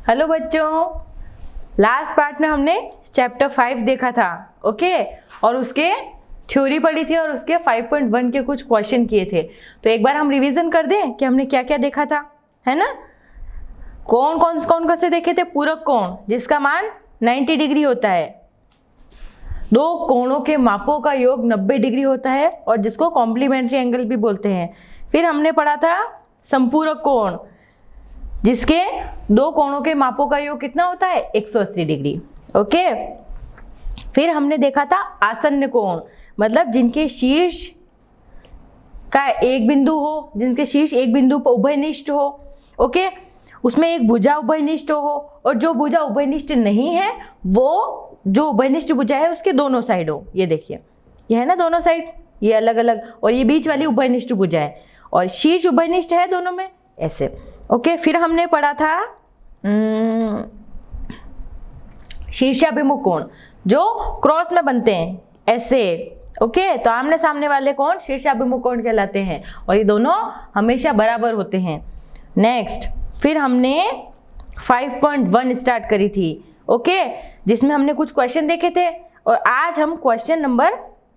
Hello बच्चों, last part में हमने चैप्टर 5 देखा था, ओके, और उसके थ्योरी पढ़ी थी और उसके 5.1 के कुछ क्वेश्चन किए थे। तो एक बार हम रिवीजन कर दें कि हमने क्या क्या देखा था, है ना। कौन से देखे थे? पूरक कोण जिसका मान 90 डिग्री होता है, दो कोणों के मापों का योग 90 डिग्री होता है और जिसको कॉम्प्लीमेंट्री एंगल भी बोलते हैं। फिर हमने पढ़ा था संपूरक कोण जिसके दो कोणों के मापों का योग कितना होता है? 180 डिग्री, ओके। फिर हमने देखा था आसन्न कोण, मतलब जिनके शीर्ष का एक बिंदु हो, जिनके शीर्ष एक बिंदु पर उभयनिष्ठ हो, ओके, उसमें एक भुजा उभयनिष्ठ हो, और जो भुजा उभयनिष्ठ नहीं है वो जो उभयनिष्ठ भुजा है उसके दोनों साइड हो। ये देखिए, ये है ना दोनों साइड, ये अलग अलग, और ये बीच वाली उभयनिष्ठ भुजा है और शीर्ष उभयनिष्ठ है दोनों में, ऐसे, ओके। फिर हमने पढ़ा था शीर्षाभिमुख कोण जो क्रॉस में बनते हैं, ऐसे, ओके। तो आमने सामने वाले कोण शीर्षाभिमुख कोण कहलाते हैं और ये दोनों हमेशा बराबर होते हैं। नेक्स्ट, फिर हमने 5.1 स्टार्ट करी थी, ओके, जिसमें हमने कुछ क्वेश्चन देखे थे और आज हम क्वेश्चन नंबर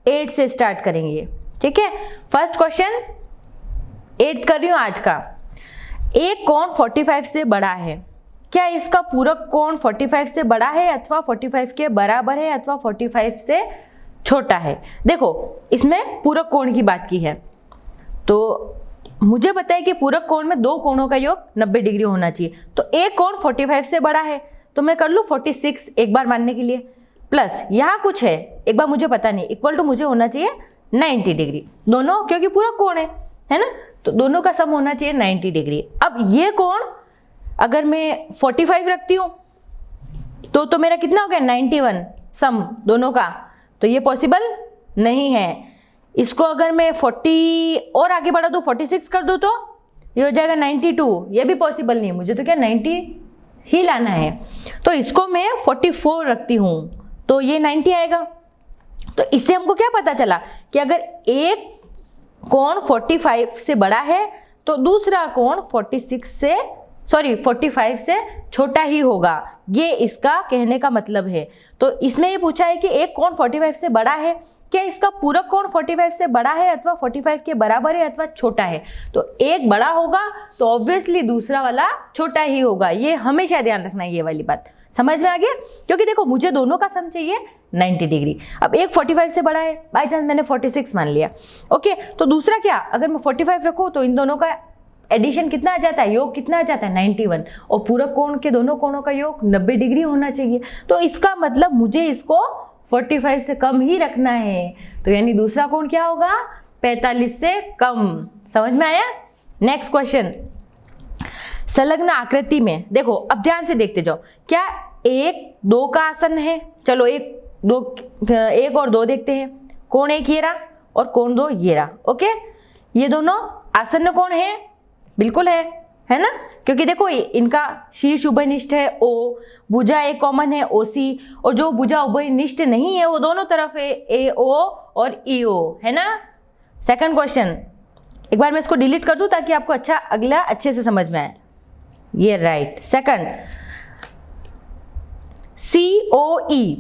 8 से स्टार्ट करेंगे, ठीक है। फर्स्ट क्वेश्चन 8 कर रही हूं आज का। एक कोण 45 से बड़ा है, क्या इसका पूरक कोण 45 से बड़ा है अथवा 45 के बराबर है अथवा 45 से छोटा है? देखो, इसमें पूरक कोण की बात की है, तो मुझे पता है कि पूरक कोण में दो कोणों का योग 90 डिग्री होना चाहिए। तो एक कोण 45 से बड़ा है तो मैं कर लूँ 46 एक बार मानने के लिए, प्लस यहाँ कुछ है एक बार मुझे पता नहीं, इक्वल टू मुझे होना चाहिए 90 डिग्री, दोनों क्योंकि पूरक कोण है ना, तो दोनों का सम होना चाहिए 90 डिग्री। अब ये कोण अगर मैं 45 रखती हूँ तो मेरा कितना हो गया? 91 सम दोनों का, तो ये पॉसिबल नहीं है। इसको अगर मैं 40 और आगे बढ़ा दूँ, 46 कर दूँ, तो ये हो जाएगा 92, ये भी पॉसिबल नहीं है, मुझे तो क्या 90 ही लाना है। तो इसको मैं 44 रखती हूँ तो ये 90 आएगा। तो इससे हमको क्या पता चला कि अगर एक कोण 45 से बड़ा है तो दूसरा कोण 45 से छोटा ही होगा, ये इसका कहने का मतलब है। तो इसमें ये पूछा है कि एक कोण 45 से बड़ा है, क्या इसका पूरक कोण 45 से बड़ा है अथवा 45 के बराबर है अथवा छोटा है? तो एक बड़ा होगा तो ऑब्वियसली दूसरा वाला छोटा ही होगा, ये हमेशा ध्यान रखना है, ये वाली बात समझ में आ गया। क्योंकि देखो, मुझे दोनों का सम चाहिए 90 डिग्री। अब एक 45 से बड़ा है, बाई चांस मैंने 46 मान लिया, ओके, तो दूसरा क्या, अगर मैं 45 रखूँ तो इन दोनों का एडिशन कितना आ जाता है, योग कितना आ जाता है? 91, और पूरक कोण के दोनों कोणों का योग 90 डिग्री होना चाहिए। तो इसका मतलब मुझे इसको 45 से कम ही रखना है, तो यानी दूसरा कोण क्या होगा? 45 से कम। समझ में आया? नेक्स्ट क्वेश्चन, संलग्न आकृति में देखो, अब ध्यान से देखते जाओ, क्या 1 2 का आसन है? चलो 1 और 2 देखते हैं। कोण 1 ये रहा और कोण 2 ये रहा, ओके, ये दोनों आसन्न कोण है, बिल्कुल है ना, क्योंकि देखो इनका शीर्ष उभयनिष्ठ है O, भुजा एक कॉमन है OC, और जो भुजा उभयनिष्ठ नहीं है वो दोनों तरफ है AO और EO, है ना। सेकंड क्वेश्चन, एक बार मैं इसको डिलीट कर दूं ताकि आपको अगला अच्छे से समझ में आए। ये राइट। सेकंड, COE,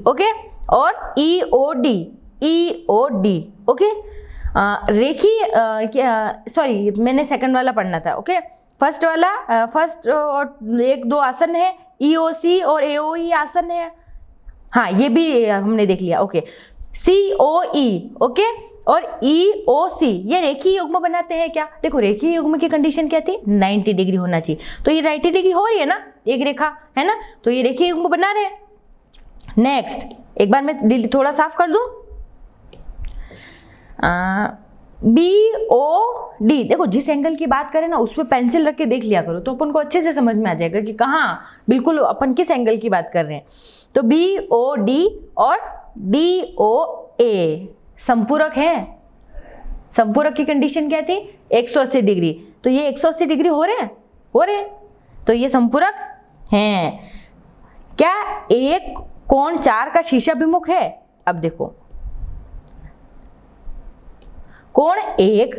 ओके, और EOD, ओके। सॉरी, मैंने सेकंड वाला पढ़ना था, ओके। फर्स्ट और 1 2 आसन है, EOC और AOE आसन है, हाँ ये भी हमने देख लिया, ओके। COE, ओके, और EOC ये रेखीय युग्म बनाते हैं क्या? देखो, रेखीय युग्म की कंडीशन क्या थी? 90 डिग्री होना चाहिए, तो ये 90 डिग्री हो रही है ना, एक रेखा है ना, तो ये रेखीय युग्म बना रहे हैं। नेक्स्ट, एक बार मैं थोड़ा साफ कर दूं, BOD, देखो जिस एंगल की बात करें ना उस पर पेंसिल रख के देख लिया करो तो अपन को अच्छे से समझ में आ जाएगा कि कहाँ बिल्कुल अपन किस एंगल की बात कर रहे हैं। तो BOD और DOA संपूरक है। संपूरक की कंडीशन क्या थी? 180 डिग्री, तो ये 180 डिग्री हो रहे हैं, तो ये संपूरक हैं। क्या एक कोण 4 का शीर्षाभिमुख है? अब देखो, कोण 1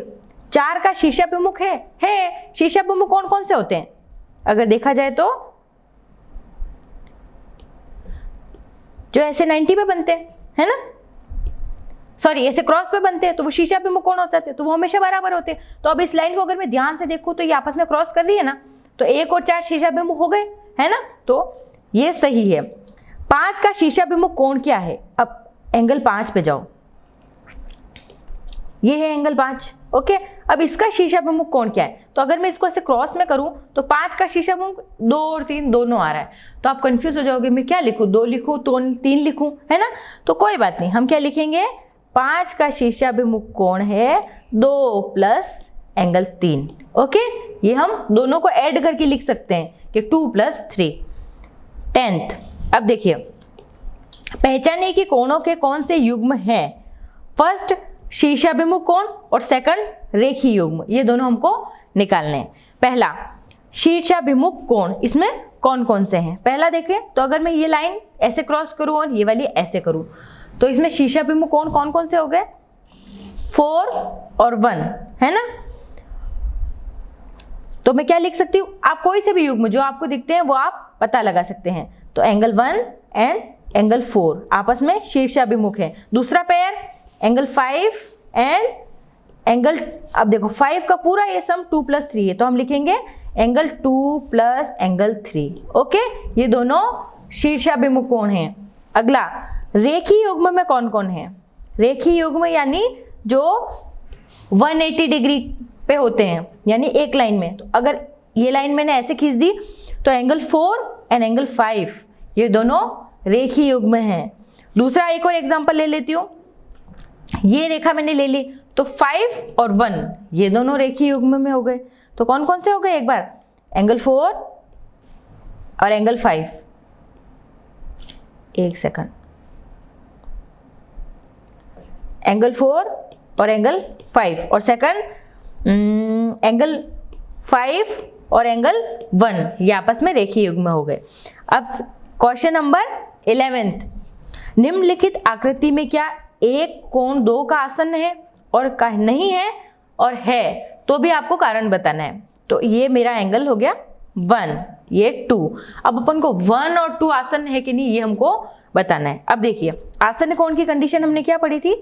4 का शीर्षाभिमुख है। शीर्षाभिमुख कौन कौन से होते हैं? अगर देखा जाए तो जो ऐसे 90 पे बनते हैं, है ना, सॉरी ऐसे क्रॉस पे बनते हैं तो वो शीर्षाभिमुख कोण होते थे, तो वो हमेशा बराबर होते हैं। तो अब इस लाइन को अगर मैं ध्यान से देखूं तो ये आपस में क्रॉस कर रही है ना, तो 1 और 4 शीर्षाभिमुख हो गए, है ना, तो ये सही है। 5 का शीर्षाभिमुख कोण क्या है? अब एंगल 5 पे जाओ, ये है एंगल 5, ओके। अब इसका शीर्षाभिमुख कोण क्या है? तो अगर मैं इसको ऐसे क्रॉस में करूं तो 5 का शीर्षाभिमुख 2 और 3 दोनों आ रहा है, तो आप कंफ्यूज हो जाओगे मैं क्या लिखूं, 2 लिखूं तो 3 लिखूं, है ना। तो कोई बात नहीं, हम क्या लिखेंगे, 5 का शीर्षाभिमुख कोण है 2 प्लस एंगल 3, ओके। ये हम दोनों को ऐड करके लिख सकते हैं कि 2 प्लस 3। 10th, अब देखिए, पहचानिए कि कोणों के कौन से युग्म हैं। फर्स्ट शीर्षाभिमुख कोण और सेकंड रेखीय युग्म, ये दोनों हमको निकालने हैं। पहला शीर्षाभिमुख कोण, इसमें कौन कौन से हैं? पहला देखें तो अगर मैं ये लाइन ऐसे क्रॉस करूं और ये वाली ऐसे करूं तो इसमें शीर्षाभिमुख कोण कौन कौन से हो गए? 4 और 1, है ना। तो मैं क्या लिख सकती हूँ, आप कोई से भी युग्म जो आपको दिखते हैं वो आप पता लगा सकते हैं। तो एंगल 1 एंड एंगल 4 आपस में शीर्षाभिमुख है। दूसरा पेयर एंगल 5 एंड एंगल, अब देखो 5 का पूरा ये सम 2 प्लस 3 है, तो हम लिखेंगे एंगल 2 प्लस एंगल 3, ओके। ये दोनों शीर्षाभिमुख कोण हैं। अगला रेखीय युग्म में कौन कौन है? रेखीय युग्म यानी जो 180 डिग्री पे होते हैं, यानी एक लाइन में। तो अगर ये लाइन मैंने ऐसे खींच दी तो एंगल 4 एंड एंगल 5 ये दोनों रेखीय युग्म हैं। दूसरा एक और एग्जांपल ले लेती हूँ, ये रेखा मैंने ले ली तो 5 और 1 ये दोनों रेखीय युग्म में हो गए। तो कौन कौन से हो गए? एक बार एंगल 4 और एंगल 5, एक सेकंड, एंगल 4 और एंगल 5 और सेकंड एंगल 5 और एंगल 1 ये आपस में रेखीय युग्म हो गए। अब क्वेश्चन नंबर 11, निम्नलिखित आकृति में क्या एक कोण 2 का आसन्न है और का नहीं है, और है तो भी आपको कारण बताना है। तो ये मेरा एंगल हो गया 1, ये 2। अब अपन को 1 और 2 आसन्न है कि नहीं ये हमको बताना है। अब देखिए आसन्न कोण की कंडीशन हमने क्या पढ़ी थी,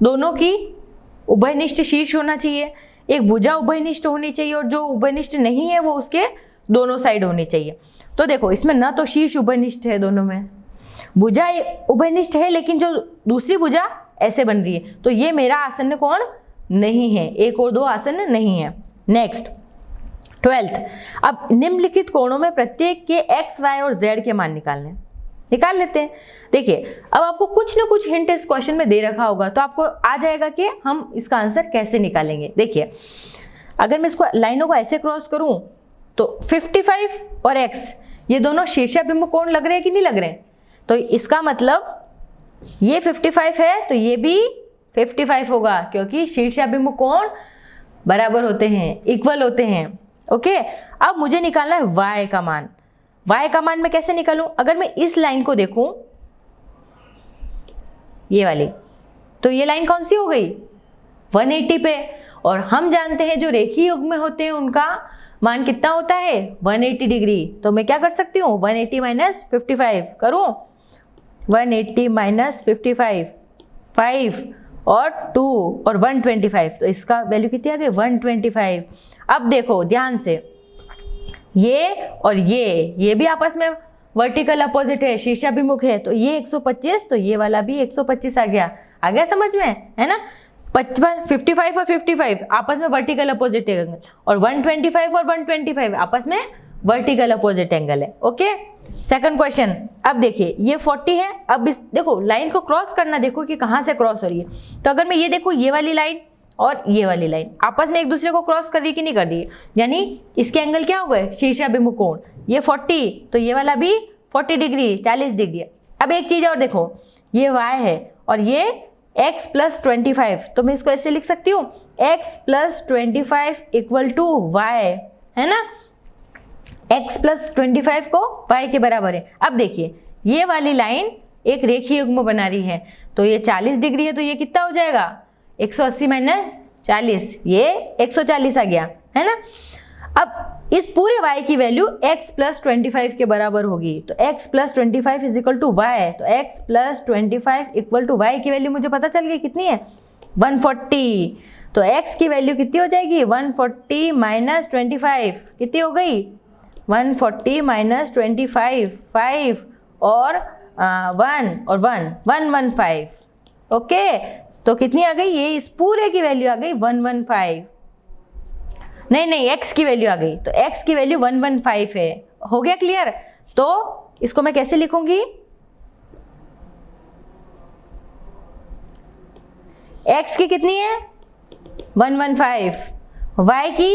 दोनों की उभयनिष्ठ शीर्ष होना चाहिए, एक भुजा उभयनिष्ठ होनी चाहिए, और जो उभयनिष्ठ नहीं है वो उसके दोनों साइड होनी चाहिए। तो देखो इसमें ना तो शीर्ष उभयनिष्ठ है, दोनों में भुजा उभयनिष्ठ है, लेकिन जो दूसरी भुजा ऐसे बन रही है, तो ये मेरा आसन्न कोण नहीं है, 1 और 2 आसन्न नहीं है। नेक्स्ट 12th, अब निम्नलिखित कोणों में प्रत्येक के x, y और z के मान निकाल लेते हैं। देखिए अब आपको कुछ ना कुछ हिंट इस क्वेश्चन में दे रखा होगा, तो आपको आ जाएगा कि हम इसका आंसर कैसे निकालेंगे। देखिए अगर मैं इसको लाइनों को ऐसे क्रॉस करूं तो 55 और x ये दोनों शीर्षाभिमुख कोण लग रहे हैं कि नहीं लग रहे हैं? तो इसका मतलब ये 55 है तो ये भी 55 होगा, क्योंकि शीर्षाभिमुख कोण बराबर होते हैं, इक्वल होते हैं, ओके। अब मुझे निकालना है y का मान। y का मान मैं कैसे निकालूं? अगर मैं इस लाइन को देखूं, ये वाली, तो ये लाइन कौन सी हो गई? 180 पे, और हम जानते हैं जो रेखीय युग्म में होते हैं उनका मान कितना होता है? 180 डिग्री। तो मैं क्या कर सकती हूँ? 180 माइनस 55 करूँ, 180 माइनस 55, 5 और 2 और 125, तो इसका वैल्यू कितनी आ गई? 125। अब देखो ध्यान से, ये और ये भी आपस में वर्टिकल अपोजिट है, शीर्षाभिमुख है, तो ये 125 तो ये वाला भी 125 आ गया समझ में, है ना। 55 और 55 आपस में वर्टिकल अपोजिट एंगल, और 125 और 125 आपस में वर्टिकल अपोजिट एंगल है, ओके। सेकंड क्वेश्चन, अब देखिए ये 40 है। अब इस देखो लाइन को क्रॉस करना, देखो कि कहाँ से क्रॉस हो रही है। तो अगर मैं ये देखूँ, ये वाली लाइन और ये वाली लाइन आपस में एक दूसरे को क्रॉस कर रही कि नहीं कर रही है, यानी इसके एंगल क्या हो गए? शीर्षाभिमुख कोण। ये 40 तो ये वाला भी 40 डिग्री, 40 डिग्री। अब एक चीज और देखो, ये y है और ये x प्लस 25, तो मैं इसको ऐसे लिख सकती हूँ x plus 25 equal to y, है ना। x प्लस 25 को y के बराबर है। अब देखिए ये वाली लाइन एक रेखीय युग्म बना रही है, तो ये 40 डिग्री है, तो ये कितना हो जाएगा? 180 माइनस 40, ये 140 आ गया, है ना। अब इस पूरे y की वैल्यू x प्लस 25 के बराबर होगी। तो x plus 25 is equal to y, तो x plus 25 equal to y की वैल्यू मुझे पता चल गई कितनी है, 140। तो x की वैल्यू कितनी हो जाएगी, 140 माइनस 25 कितनी हो गई, 140 माइनस 25, 5 और 1 और 1, 115। ओके, तो कितनी आ गई, ये इस पूरे की वैल्यू आ गई 115। नहीं, x की वैल्यू आ गई, तो x की वैल्यू 115 है। हो गया क्लियर? तो इसको मैं कैसे लिखूंगी, x की कितनी है 115, y की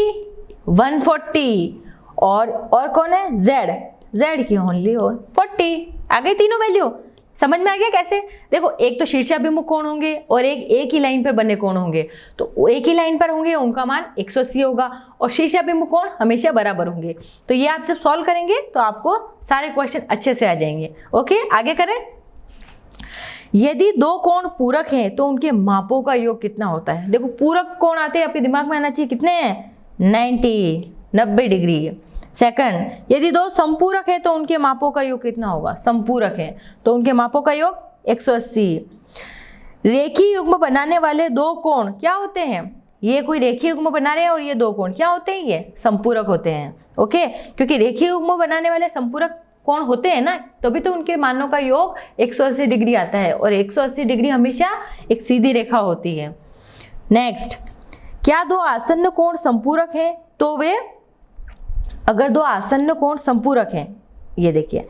140 और कौन है z की ओनली 40। आ गई तीनों वैल्यू। समझ में आ गया कैसे? देखो, एक तो शीर्षाभिमुख कोण होंगे और एक ही लाइन पर बने कोण होंगे। तो एक ही लाइन पर होंगे उनका मान 180 होगा और शीर्षाभिमुख कोण हमेशा बराबर होंगे। तो ये आप जब सॉल्व करेंगे तो आपको सारे क्वेश्चन अच्छे से आ जाएंगे। ओके, आगे करें। यदि दो कोण पूरक हैं तो उनके मापों का योग कितना होता है? देखो, पूरक कोण आते हैं, आपके दिमाग में आना चाहिए कितने हैं, 90 डिग्री। सेकंड, यदि दो संपूरक है तो उनके मापों का योग कितना होगा? संपूरक है तो उनके मापों का योग 180। रेखीय युग्म बनाने वाले दो कोण क्या होते हैं? ये कोई रेखीय युग्म बना रहे हैं और ये दो कोण क्या होते हैं? ये संपूरक होते हैं। ओके, क्योंकि रेखीय युग्म बनाने वाले संपूरक कोण होते हैं ना, तभी तो उनके मानों का योग 180 डिग्री आता है और 180 डिग्री हमेशा एक सीधी रेखा होती है। नेक्स्ट, क्या दो आसन्न कोण संपूरक है तो वे, अगर दो आसन्न कोण संपूरक हैं, ये देखिए,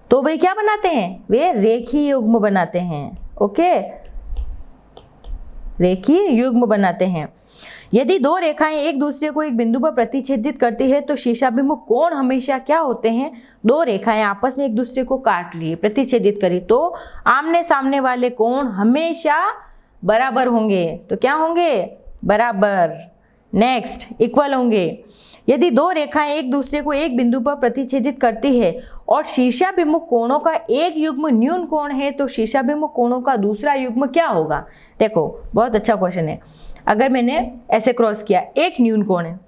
तो वे क्या बनाते हैं? वे रेखीय युग्म बनाते हैं। ओके, रेखीय युग्म बनाते हैं। यदि दो रेखाएं एक दूसरे को एक बिंदु पर प्रतिच्छेदित करती है तो शीर्षाभिमुख कोण हमेशा क्या होते हैं? दो रेखाएं आपस में एक दूसरे को काट लिए, प्रतिच्छेदित करी, तो आमने सामने वाले कोण हमेशा बराबर होंगे। तो क्या होंगे? बराबर। नेक्स्ट, इक्वल होंगे। यदि दो रेखाएं एक दूसरे को एक बिंदु पर प्रतिच्छेदित करती है और शीर्षाभिमुख कोणों का एक युग्म न्यून कोण है तो शीर्षाभिमुख कोणों का दूसरा युग्म क्या होगा? देखो, बहुत अच्छा क्वेश्चन है। अगर मैंने ऐसे क्रॉस किया, एक न्यून कोण है,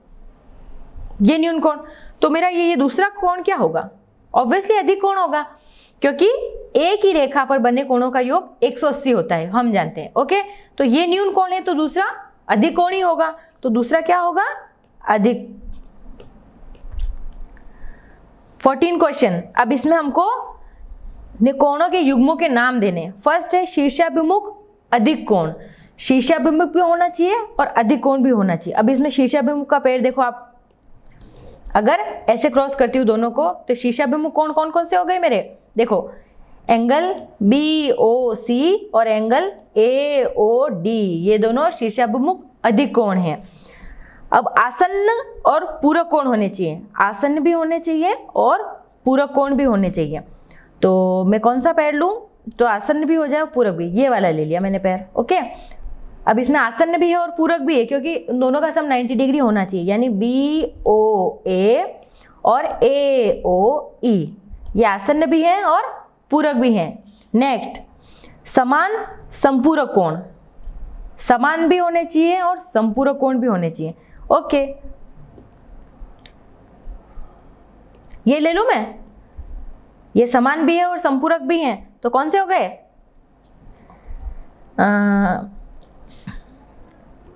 ये न्यून कोण, तो मेरा ये दूसरा कोण क्या होगा? ऑब्वियसली अधिक कोण होगा, क्योंकि एक ही रेखा पर बने कोणों का योग 180 होता है, हम जानते हैं। ओके, तो ये न्यून कोण है तो दूसरा अधिक कोण ही होगा, तो दूसरा क्या होगा? अधिक। 14 क्वेश्चन। अब इसमें हमको कोणों के युग्मों के नाम देने। फर्स्ट है शीर्षाभिमुख अधिक कोण। शीर्षाभिमुख भी होना चाहिए और अधिक कोण भी होना चाहिए। अब इसमें शीर्षाभिमुख का पेड़ देखो, आप अगर ऐसे क्रॉस करती हूँ दोनों को तो शीर्षाभिमुख कोण कौन कौन से हो गए मेरे? देखो, एंगल BOC और एंगल AOD, ये दोनों शीर्षाभिमुख अधिक कोण हैं। अब आसन्न और पूरक कोण होने चाहिए, आसन्न भी होने चाहिए और पूरक कोण भी होने चाहिए। तो मैं कौन सा पैर लूँ? तो आसन्न भी हो जाए और पूरक भी, ये वाला ले लिया मैंने पैर। ओके, अब इसमें आसन्न भी है और पूरक भी है, क्योंकि दोनों का सम 90 डिग्री होना चाहिए, यानी BOA और AOE, ये आसन्न भी है और पूरक भी है। नेक्स्ट, समान संपूरक कोण, समान भी होने चाहिए और संपूरक कोण भी होने चाहिए। ओके, ये ले लूं मैं, ये समान भी है और संपूरक भी हैं, तो कौन से हो गए?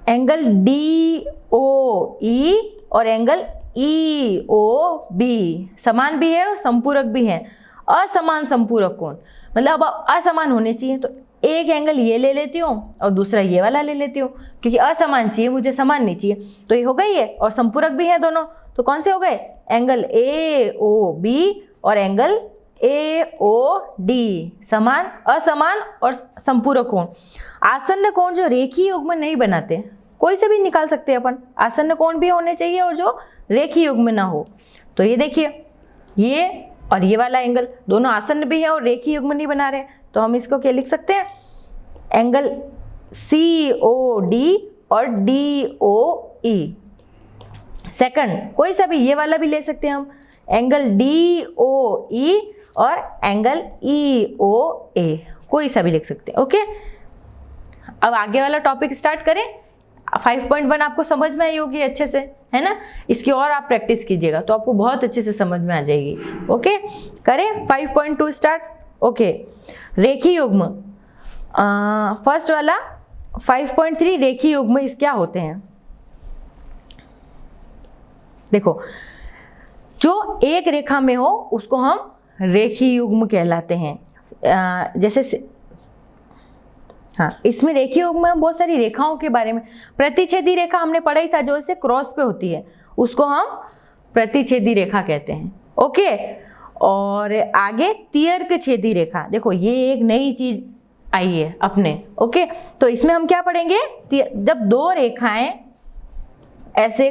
एंगल DOE और एंगल EOB समान भी है और संपूरक भी है। असमान संपूरक कोण मतलब अब असमान होने चाहिए, तो एक एंगल ये ले लेती हूँ और दूसरा ये वाला ले लेती हूँ, क्योंकि असमान चाहिए मुझे, समान नहीं चाहिए। तो ये हो गई है और संपूरक भी है दोनों, तो कौन से हो गए? एंगल AOB और एंगल AOD, समान, असमान और संपूरक कोण। आसन्न कोण जो रेखीय युग्म नहीं बनाते, कोई से भी निकाल सकते हैं अपन, आसन्न कोण भी होने चाहिए और जो रेखीय युग्म ना हो। तो ये देखिए, ये और ये वाला एंगल दोनों आसन्न भी है और रेखीय युग्म नहीं बना रहे, तो हम इसको क्या लिख सकते हैं? एंगल COD और DOE। सेकंड, कोई सा भी, ये वाला भी ले सकते हैं हम, एंगल DOE और एंगल EOA, कोई सा भी लिख सकते हैं। ओके, अब आगे वाला टॉपिक स्टार्ट करें। 5.1 आपको समझ में आई होगी अच्छे से, है ना। इसकी और आप प्रैक्टिस कीजिएगा तो आपको बहुत अच्छे से समझ में आ जाएगी। ओके, करें 5.2 स्टार्ट। ओके, रेखीय युग्म, फर्स्ट वाला 5.3 रेखीय युग्म इस क्या होते हैं। देखो, जो एक रेखा में हो उसको हम रेखीय युग्म कहलाते हैं। जैसे हाँ, इसमें रेखीय युग्म में बहुत सारी रेखाओं के बारे में, प्रतिच्छेदी रेखा हमने पढ़ा ही था जो ऐसे क्रॉस पे होती है, उसको हम प्रतिच्छेदी रेखा कहते हैं। ओके, और आगे तियर्क छेदी रेखा, देखो ये एक नई चीज आई है अपने। ओके, तो इसमें हम क्या पढ़ेंगे, जब दो रेखाएं ऐसे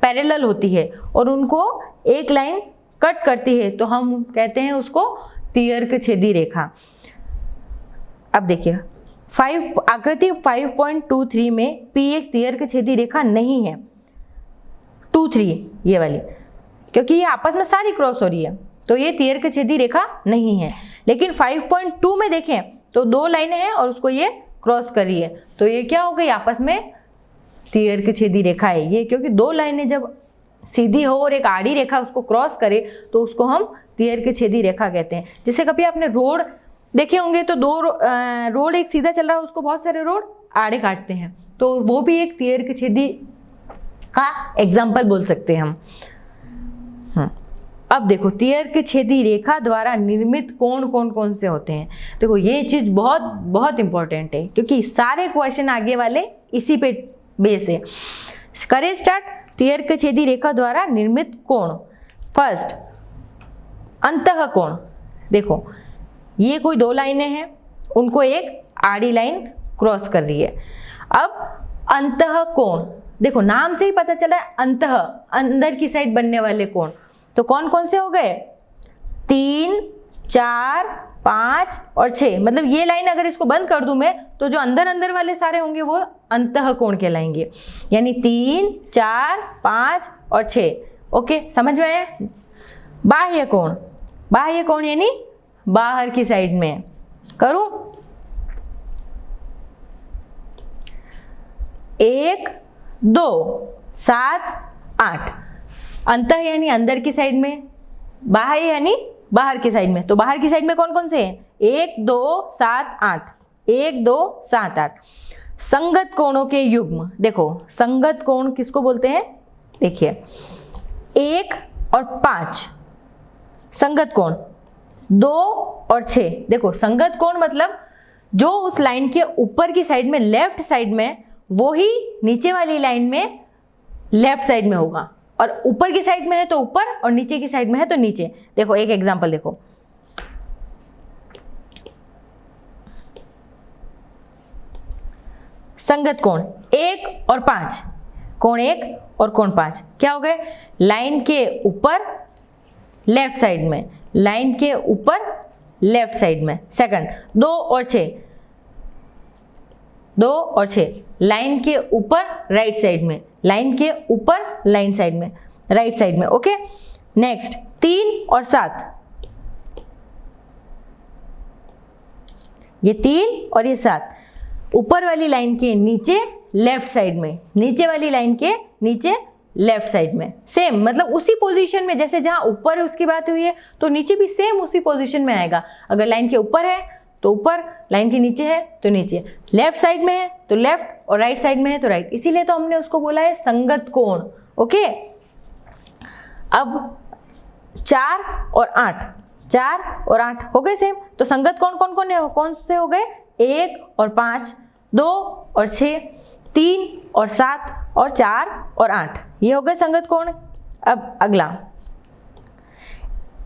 पैरेलल होती है और उनको एक लाइन कट करती है तो हम कहते हैं उसको तियर्क छेदी रेखा। अब देखिए आकृति 5.23 में P एक तियर्क छेदी रेखा नहीं है, 2-3 ये वाली, क्योंकि ये आपस में सारी क्रॉस हो रही है तो ये तियर्क छेदी रेखा नहीं है। लेकिन 5.2 में देखें तो दो लाइनें हैं और उसको ये क्रॉस कर रही है तो ये क्या हो गई, आपस में तियर्क छेदी रेखा है ये, क्योंकि दो लाइनें जब सीधी हो और एक आड़ी रेखा उसको क्रॉस करे तो उसको हम तियर्क छेदी रेखा कहते हैं। जैसे कभी आपने रोड देखे होंगे तो दो रोड एक सीधा चल रहा है, उसको बहुत सारे रोड आड़े काटते हैं, तो वो भी एक तियर्क छेदी का एग्जाम्पल बोल सकते हैं हम। अब देखो, तियर्क छेदी रेखा द्वारा निर्मित कोण कौन कौन से होते हैं। देखो ये चीज बहुत बहुत इंपॉर्टेंट है क्योंकि सारे क्वेश्चन आगे वाले इसी पे बेस है। करें स्टार्ट। तियर्क छेदी रेखा द्वारा निर्मित कोण, फर्स्ट अंतः कोण। देखो ये कोई दो लाइनें हैं, उनको एक आड़ी लाइन क्रॉस कर रही है। अब अंतः कोण, देखो नाम से ही पता चला है अंतः, अंदर की साइड बनने वाले कोण। तो कौन कौन से हो गए, 3, 4, 5 और 6। मतलब ये लाइन अगर इसको बंद कर दूं मैं तो जो अंदर अंदर वाले सारे होंगे वो अंतः कोण कहलाएंगे, यानी 3, 4, 5 और 6। ओके, समझ में आया। बाह्य कोण, बाह्य कोण यानी बाहर की साइड में। करूं 1, 2, 7, 8। अंतः यानी अंदर की साइड में, बाह्य यानी बाहर की साइड में। तो बाहर की साइड में कौन कौन से हैं, 1, 2, 7, 8, 1, 2, 7, 8। संगत कोणों के युग्म, देखो संगत कोण किसको बोलते हैं, देखिए 1 और 5 संगत कोण, 2 और 6। देखो संगत कोण मतलब जो उस लाइन के ऊपर की साइड में लेफ्ट साइड में, वो ही नीचे वाली लाइन में लेफ्ट साइड में होगा, और ऊपर की साइड में है तो ऊपर और नीचे की साइड में है तो नीचे। देखो एक एग्जांपल देखो, संगत कोण 1 और 5, कोण 1 और कोण 5 क्या हो गए, लाइन के ऊपर लेफ्ट साइड में, लाइन के ऊपर लेफ्ट साइड में। सेकंड 2 और 6, 2 और 6 लाइन के ऊपर राइट साइड में, लाइन के ऊपर लाइन साइड में, राइट साइड में। ओके, नेक्स्ट 3 और 7, ये 3 और ये 7 ऊपर वाली लाइन के नीचे लेफ्ट साइड में, नीचे वाली लाइन के नीचे लेफ्ट साइड में। सेम मतलब उसी पोजीशन में, जैसे जहां ऊपर है उसकी बात हुई है तो नीचे भी सेम उसी पोजीशन में आएगा। अगर लाइन के ऊपर है तो ऊपर, लाइन के नीचे है तो नीचे, लेफ्ट साइड में है तो लेफ्ट और राइट साइड में है तो राइट, इसीलिए तो हमने उसको बोला है संगत कोण। ओके, अब 4 और 8, 4 और 8 हो गए सेम, तो संगत कोण कौन कौन है, कौन से हो गए, 1 और 5, 2 और 6, 3 और 7 और 4 और 8, ये हो गए संगत कोण। अब अगला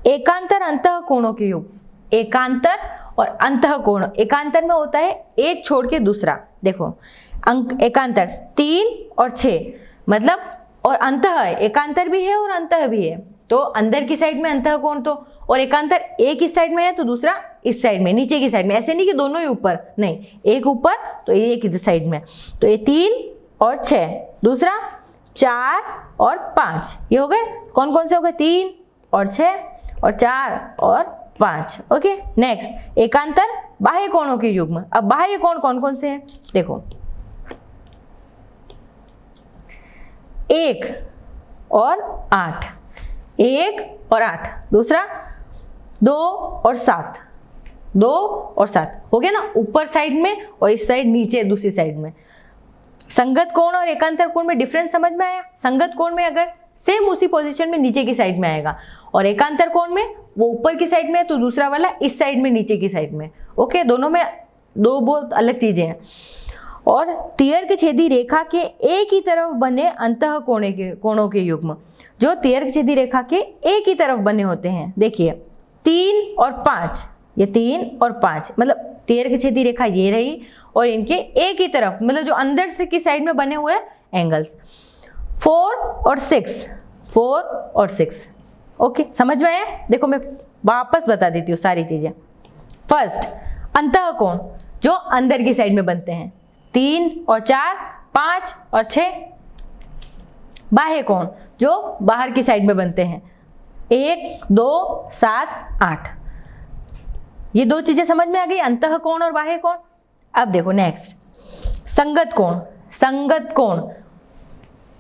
एकांतर अंतः कोणों के युग, एकांतर और अंतः कोण। एकांतर में होता है एक छोड़ के दूसरा। देखो अंक एकांतर 3 और 6 मतलब, और अंतः एकांतर भी है और अंतः भी है, तो अंदर की साइड में अंतः कोण, तो और एकांतर एक इस साइड में है तो दूसरा इस साइड में, नीचे की साइड में। ऐसे नहीं कि दोनों ही ऊपर, नहीं, एक ऊपर तो एक इस साइड में। तो ये 3 और 6, दूसरा 4 और 5, ये हो गए कौन कौन से हो गए, 3 और 6 और 4 और 5। ओके, नेक्स्ट एकांतर बाह्य कोणों के युग्म। अब बाह्य कोण कौन कौन से हैं, देखो 1 और 8, 1 और 8, दूसरा 2 और 7, 2 और 7 हो गया ना, ऊपर साइड में और इस साइड नीचे दूसरी साइड में। संगत कोण और एकांतर कोण में डिफरेंस समझ में आया? संगत कोण में अगर सेम उसी पोजीशन में नीचे की साइड में आएगा, और एकांतर कोण में वो ऊपर की साइड में है तो दूसरा वाला इस साइड में नीचे की साइड में। ओके, दोनों में दो बहुत अलग चीजें हैं। और तियर्क छेदी रेखा के एक ही तरफ बने अंतः कोणों के युग्म, जो तियर्क छेदी रेखा के एक ही तरफ बने होते हैं, देखिए 3 और 5, ये 3 और 5 मतलब तियर्क छेदी रेखा ये रही, और इनके एक ही तरफ मतलब जो अंदर से की साइड में बने हुए एंगल्स 4 और 6, 4 और 6। ओके, समझ में आया? देखो मैं वापस बता देती हूँ सारी चीजें। फर्स्ट, अंतः कोण जो अंदर की साइड में बनते हैं 3 और 4, 5 और 6। बाह्य कोण जो बाहर की साइड में बनते हैं 1, 2, 7, 8। ये दो चीजें समझ में आ गई, अंतः कोण और बाह्य कोण। अब देखो नेक्स्ट, संगत कोण। संगत कोण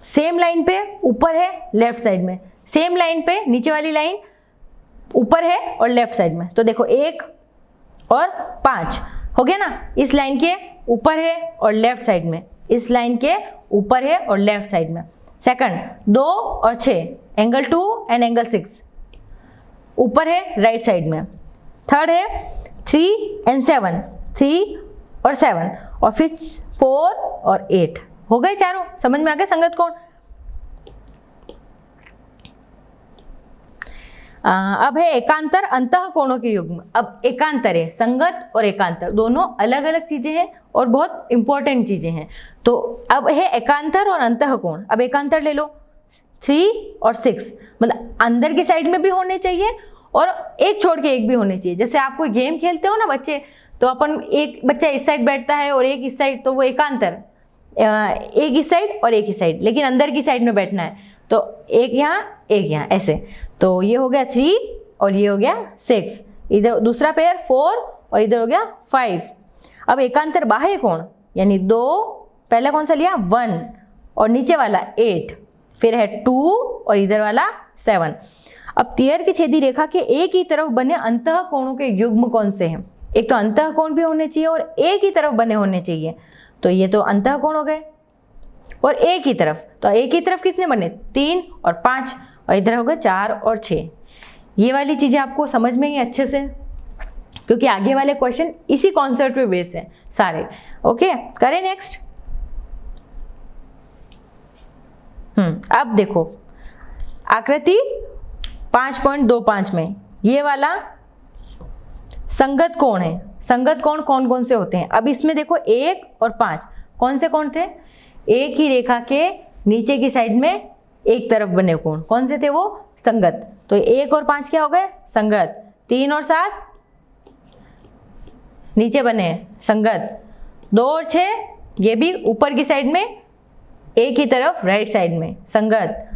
सेम लाइन पे ऊपर है लेफ्ट साइड में, सेम लाइन पे नीचे वाली लाइन ऊपर है और लेफ्ट साइड में। तो देखो 1 और 5 हो गया ना, इस लाइन के ऊपर है और लेफ्ट साइड में, इस लाइन के ऊपर है और लेफ्ट साइड में। सेकंड, 2 और 6, एंगल 2 एंड एंगल 6 ऊपर है राइट साइड में। थर्ड है 3 एंड 7, 3 और 7, और फिर 4 और 8 हो गए चारों। समझ में आ गए संगत कोण। अब है एकांतर अंतः कोणों के युग्म। अब एकांतर है, संगत और एकांतर दोनों अलग अलग चीजें हैं और बहुत इंपॉर्टेंट चीजें हैं। तो अब है एकांतर और अंतः कोण। अब एकांतर ले लो, 3 और 6 मतलब अंदर की साइड में भी होने चाहिए और एक छोड़ के एक भी होने चाहिए। जैसे आप कोई गेम खेलते हो ना बच्चे, तो अपन एक बच्चा इस साइड बैठता है और एक इस साइड, तो वो एकांतर, एक इस साइड और एक इस साइड, लेकिन अंदर की साइड में बैठना है, तो एक यहाँ एक यहाँ ऐसे। तो ये हो गया 3 और ये हो गया 6, इधर दूसरा पेयर 4 और इधर हो गया 5। अब एकांतर बाह्य कोण यानी 2, पहला कौन सा लिया 1 और नीचे वाला 8, फिर है 2 और इधर वाला 7। अब तियर्क छेदी रेखा के एक ही तरफ बने अंतः कोणों के युग्म कौन से हैं? एक तो अंतः कोण भी होने चाहिए और एक ही तरफ बने होने चाहिए। तो ये तो अंतः कोण हो गए और एक ही तरफ, तो एक ही तरफ कितने बने 3 और 5 और इधर हो गए 4 और 6। ये वाली चीजें आपको समझ में ही अच्छे से, क्योंकि आगे वाले क्वेश्चन इसी कॉन्सेप्ट पे बेस है सारे। ओके, करें नेक्स्ट। अब देखो आकृति 5.25 में ये वाला संगत कोण है। संगत कोण कौन कौन से होते हैं? अब इसमें देखो 1 और 5 कौन से कोण थे? एक ही रेखा के नीचे की साइड में एक तरफ बने कोण कौन से थे? वो संगत। तो 1 और 5 क्या हो गए? संगत। 3 और 7 नीचे बने संगत। 2 और 6 ये भी ऊपर की साइड में एक ही तरफ राइट साइड में संगत।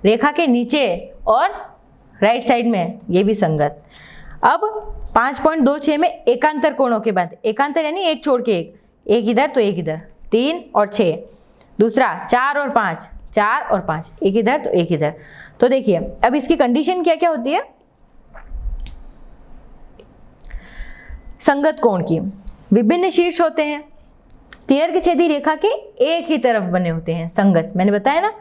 रेखा के नीचे और राइट साइड में ये भी संगत। अब 5.26 में एकांतर कोणों के बाद, एकांतर यानी एक छोड़ के एक इधर तो एक इधर, 3 और 6। दूसरा 4 और 5, 4 और 5, एक इधर तो एक इधर। तो देखिए अब इसकी कंडीशन क्या क्या होती है संगत कोण की? विभिन्न शीर्ष होते हैं, तियर्क छेदी रेखा के एक ही तरफ बने होते हैं संगत, मैंने बताया ना,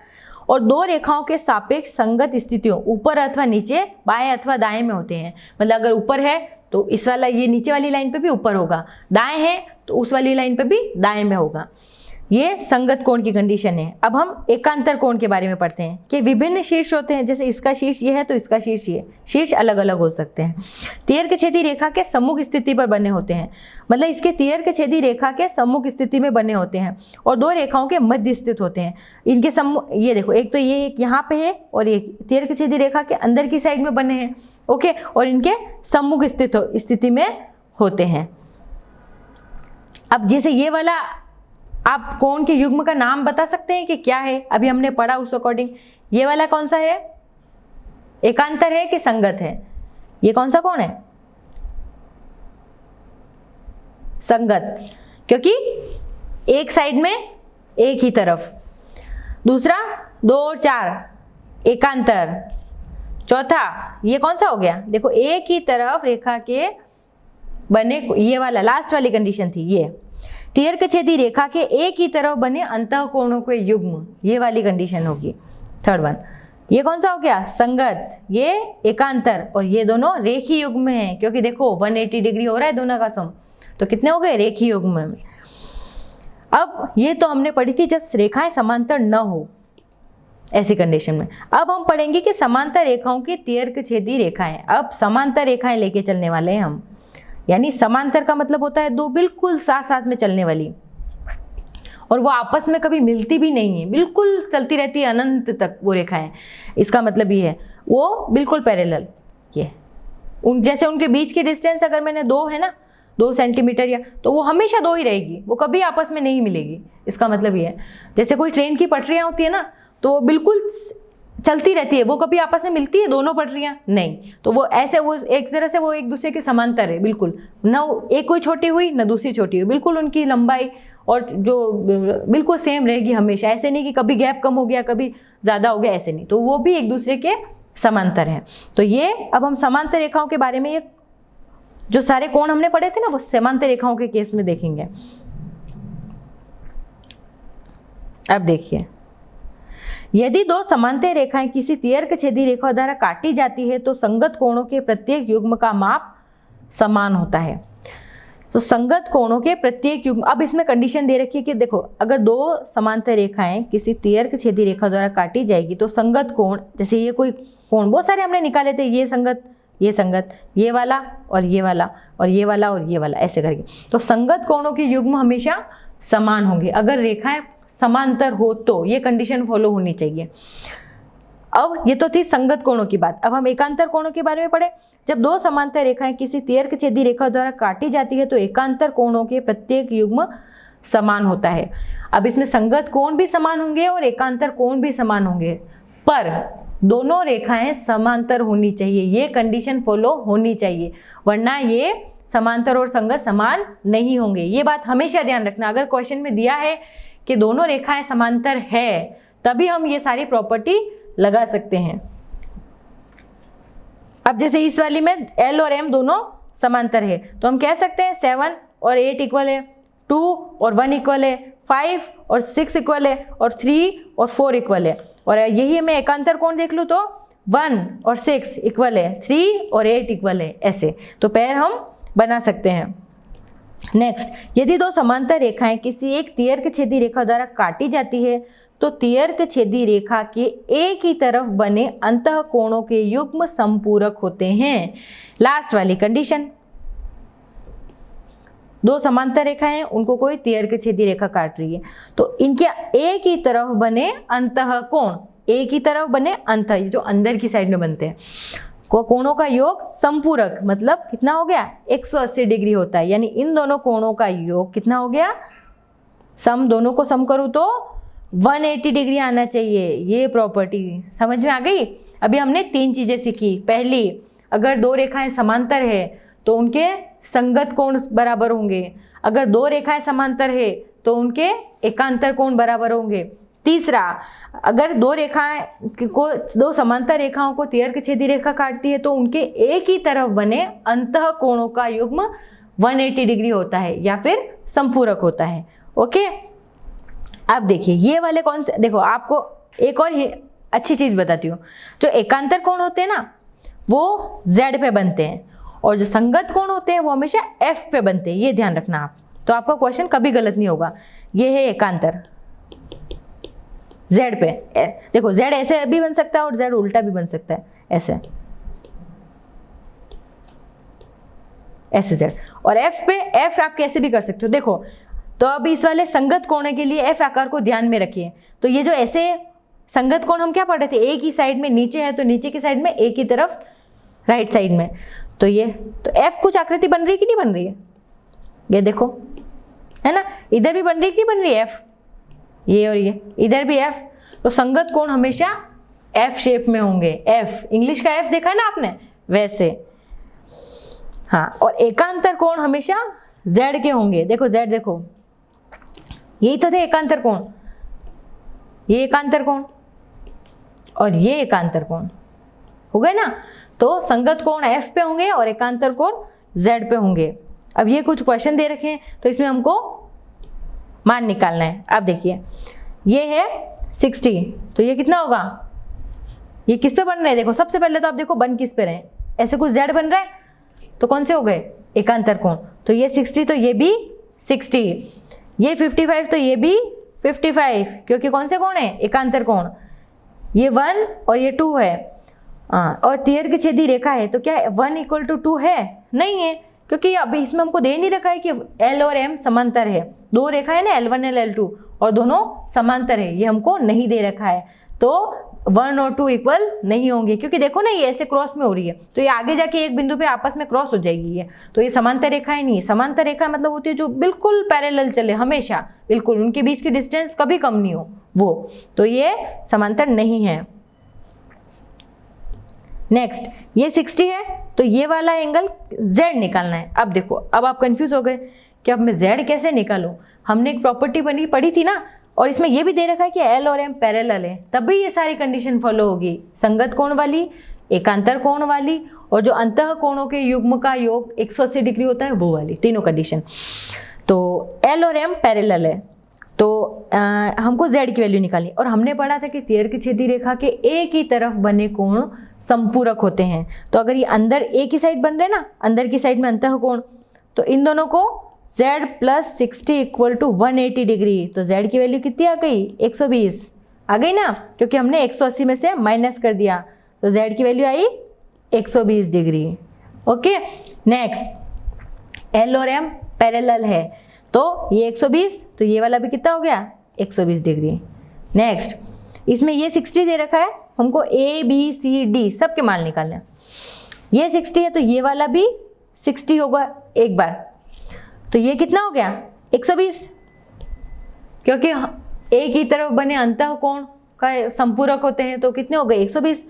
और 2 रेखाओं के सापेक्ष संगत स्थितियों ऊपर अथवा नीचे, बाएं अथवा दाएं में होते हैं। मतलब अगर ऊपर है तो इस वाला ये नीचे वाली लाइन पे भी ऊपर होगा, दाएं है तो उस वाली लाइन पे भी दाएं में होगा। ये संगत कोण की कंडीशन है। अब हम एकांतर कोण के बारे में पढ़ते हैं कि विभिन्न शीर्ष होते हैं। जैसे इसका शीर्ष ये है तो इसका शीर्ष ये, शीर्ष अलग अलग हो सकते हैं। तियर्क छेदी रेखा के सम्मुख स्थिति पर बने होते हैं, मतलब इसके तियर्क छेदी रेखा के सम्मुख स्थिति में बने होते हैं और 2 रेखाओं के मध्य स्थित होते हैं। इनके सम्मुख ये देखो, एक तो ये एक यहाँ पे है और एक तियर्क छेदी रेखा के अंदर की साइड में बने हैं। ओके, और इनके सम्मुख स्थिति में होते हैं। अब जैसे ये वाला आप कोण के युग्म का नाम बता सकते हैं कि क्या है? अभी हमने पढ़ा उस अकॉर्डिंग। ये वाला कौन सा है? एकांतर है कि संगत है? ये कौन सा कोण है? संगत, क्योंकि एक साइड में एक ही तरफ। दूसरा 2 और 4 एकांतर। चौथा ये कौन सा हो गया, देखो एक ही तरफ रेखा के बने, ये वाला लास्ट वाली कंडीशन थी, ये दीर्घछेदी रेखा के एक ही तरफ बने अंतःकोणों के युग्म, ये वाली कंडीशन होगी थर्ड वन। ये कौन सा हो गया, संगत, ये एकांतर, और ये दोनों रेखी युग्म हैं, क्योंकि देखो 180 डिग्री हो रहा है दोनों का सम, तो कितने हो गए, रेखी युग्म में। अब ये तो हमने पढ़ी थी जब रेखाएं समांतर न हो, ऐसी कंडीशन में। अब हम पढ़ेंगे कि समांतर रेखाओं की दीर्घछेदी रेखाएं। अब समांतर रेखाएं लेके चलने वाले हैं हम, यानी समांतर का मतलब होता है दो बिल्कुल साथ साथ में चलने वाली, और वो आपस में कभी मिलती भी नहीं है, बिल्कुल चलती रहती है अनंत तक वो रेखाएं। इसका मतलब ये है वो बिल्कुल पैरेलल, ये जैसे उनके बीच की डिस्टेंस अगर मैंने 2 है ना, 2 सेंटीमीटर, या तो वो हमेशा 2 ही रहेगी, वो कभी आपस में नहीं मिलेगी। इसका मतलब ये है जैसे कोई ट्रेन की पटरियां होती है ना, तो वो बिल्कुल चलती रहती है, वो कभी आपस में मिलती है दोनों पटरियां, नहीं। तो वो ऐसे, वो एक तरह से वो एक दूसरे के समांतर है बिल्कुल, न एक कोई छोटी हुई न दूसरी छोटी हुई, बिल्कुल उनकी लंबाई और जो बिल्कुल सेम रहेगी हमेशा। ऐसे नहीं कि कभी गैप कम हो गया कभी ज़्यादा हो गया, ऐसे नहीं, तो वो भी एक दूसरे के समांतर हैं। तो ये अब हम समांतर रेखाओं के बारे में, ये जो सारे कोण हमने पढ़े थे ना, वो समांतर रेखाओं के केस में देखेंगे। अब देखिए, यदि 2 समांतर रेखाएं किसी दीर्घछेदी रेखा द्वारा काटी जाती है तो संगत कोणों के प्रत्येक युग्म का माप समान होता है। तो संगत कोणों के प्रत्येक युग्म, अब इसमें कंडीशन दे रखी है कि देखो अगर 2 समांतर रेखाएं किसी दीर्घछेदी रेखा द्वारा काटी जाएगी तो संगत कोण, जैसे ये कोई कोण बहुत सारे हमने निकाले थे, ये संगत, ये संगत, ये वाला और ये वाला और ये वाला और ये वाला, ऐसे करके, तो संगत कोणों के युग्म हमेशा समान होंगे अगर रेखाएं समांतर हो, तो ये कंडीशन फॉलो होनी चाहिए। अब ये तो थी संगत कोणों की बात। अब हम एकांतर कोणों के बारे में पढ़े। जब 2 समांतर रेखाएं किसी दीर्घछेदी रेखा द्वारा काटी जाती है तो एकांतर कोणों के प्रत्येक युग्म समान होता है। अब इसमें संगत कोण भी समान होंगे और एकांतर कोण भी समान होंगे, पर दोनों रेखाएं समांतर होनी चाहिए, ये कंडीशन फॉलो होनी चाहिए, वरना ये समांतर और संगत समान नहीं होंगे। ये बात हमेशा ध्यान रखना। अगर क्वेश्चन में दिया है कि दोनों रेखाएं समांतर है, तभी हम ये सारी प्रॉपर्टी लगा सकते हैं। अब जैसे इस वाली में L और M दोनों समांतर है, तो हम कह सकते हैं 7 और 8 इक्वल है, 2 और 1 इक्वल है, 5 और 6 इक्वल है, और 3 और 4 इक्वल है। और यही मैं एकांतर कोण देख लूँ तो 1 और 6 इक्वल है, 3 और 8 इक्वल है, ऐसे तो पैर हम बना सकते हैं। नेक्स्ट, यदि 2 समांतर रेखाएं किसी एक दीर्घछेदी रेखा द्वारा काटी जाती है तो दीर्घछेदी रेखा के एक ही तरफ बने अंतःकोणों के युग्म संपूरक होते हैं। लास्ट वाली कंडीशन, 2 समांतर रेखाएं हैं, उनको कोई दीर्घछेदी रेखा काट रही है, तो इनके एक ही तरफ बने अंतःकोण, एक ही तरफ बने अंत, जो अंदर की साइड में बनते हैं, कोणों का योग संपूरक, मतलब कितना हो गया, 180 डिग्री होता है। यानी इन दोनों कोणों का योग कितना हो गया, सम, दोनों को सम करूँ तो 180 डिग्री आना चाहिए। ये प्रॉपर्टी समझ में आ गई। अभी हमने 3 चीजें सीखी। पहली, अगर 2 रेखाएं समांतर है तो उनके संगत कोण बराबर होंगे, अगर 2 रेखाएं समांतर है तो उनके एकांतर कोण बराबर होंगे। तीसरा, अगर 2 समांतर रेखाओं को दीर्घछेदी रेखा काटती है तो उनके एक ही तरफ बने अंतःकोणों का युग्म 180 डिग्री होता है या फिर संपूरक होता है। ओके, अब देखिए ये वाले कौन से, देखो आपको एक और अच्छी चीज बताती हूँ। जो एकांतर कोण होते हैं ना, वो Z पे बनते हैं, और जो संगत कोण होते हैं वो हमेशा F पे बनते हैं। ये ध्यान रखना आप, तो आपका क्वेश्चन कभी गलत नहीं होगा। ये है एकांतर Z पे, देखो Z ऐसे भी बन सकता है और Z उल्टा भी बन सकता है, ऐसे ऐसे Z, और F पे F आप कैसे भी कर सकते हो। देखो तो अब इस वाले संगत कोण के लिए F आकार को ध्यान में रखिए। तो ये जो ऐसे संगत कोण हम क्या पढ़ रहे थे, एक ही साइड में नीचे है तो नीचे की साइड में, एक ही तरफ राइट साइड में, तो ये तो F कुछ आकृति बन रही है कि नहीं बन रही है, ये देखो है ना, इधर भी बन रही है कि नहीं बन रही है F, ये और ये इधर भी F, तो संगत कोण हमेशा F शेप में होंगे। F इंग्लिश का F देखा है ना आपने, वैसे। हाँ, और एकांतर कोण हमेशा Z के होंगे। देखो Z, देखो यही तो थे एकांतर कोण, ये एकांतर कोण और ये एकांतर कोण हो गए ना। तो संगत कोण F पे होंगे और एकांतर कोण Z पे होंगे। अब ये कुछ क्वेश्चन दे रखे हैं तो इसमें हमको मान निकालना है। अब देखिए ये है 60, तो ये कितना होगा, ये किस पे बन रहे हैं, देखो सबसे पहले तो आप देखो बन किस पे रहे हैं, ऐसे कुछ Z बन रहा है तो कौन से हो गए, एकांतर कोण। तो ये 60 तो ये भी 60, ये 55 तो ये भी 55, क्योंकि कौन से कोण है, एकांतर कोण। ये 1 और ये 2 है, और तीर की छेदी रेखा है, तो क्या 1 = 2 है, नहीं है, क्योंकि अभी इसमें हमको दे नहीं रखा है कि L और M समांतर है। दो रेखा है ना, L1 और L2, और दोनों समांतर है, ये हमको नहीं दे रखा है। तो 1 और 2 इक्वल नहीं होंगे, क्योंकि देखो ना ये ऐसे क्रॉस में हो रही है, तो ये आगे जाके एक बिंदु पे आपस में क्रॉस हो जाएगी ये, तो ये समांतर रेखाएं नहीं है। समांतर रेखा मतलब होती है जो बिल्कुल पैरेलल चले हमेशा, बिल्कुल उनके बीच की डिस्टेंस कभी कम नहीं हो वो, तो ये समांतर नहीं है। नेक्स्ट ये 60 है, तो ये वाला एंगल Z निकालना है। अब देखो, अब आप कंफ्यूज हो गए कि अब मैं Z कैसे निकालूं। हमने एक प्रॉपर्टी पढ़ी थी ना, और इसमें ये भी दे रखा है कि L और M पैरेलल है, तब भी ये सारी कंडीशन फॉलो होगी, संगत कोण वाली, एकांतर कोण वाली, और जो अंतः कोणों के युग्म का योग 180 डिग्री होता है वो वाली, तीनों कंडीशन। तो L और M पैरेलल है, तो हमको Z की वैल्यू निकालनी। और हमने पढ़ा था कि तीर की छेदी रेखा के एक ही तरफ बने कोण संपूरक होते हैं। तो अगर ये अंदर एक ही साइड बन रहे ना, अंदर की साइड में अंतः कोण, तो इन दोनों को Z + 60 = 180 डिग्री, तो Z की वैल्यू कितनी आ गई, 120 आ गई ना, क्योंकि हमने 180 में से माइनस कर दिया, तो Z की वैल्यू आई 120 डिग्री। ओके, नेक्स्ट L और M पैरेलल है, तो ये 120, तो ये वाला भी कितना हो गया, 120 डिग्री। नेक्स्ट इसमें ये 60 दे रखा है, हमको A B C D सब के मान निकालना है। ये 60 है तो ये वाला भी 60 होगा एक बार, तो ये कितना हो गया, 120, क्योंकि एक ही तरफ बने अंतः कोण का संपूरक होते हैं, तो कितने हो गए, 120।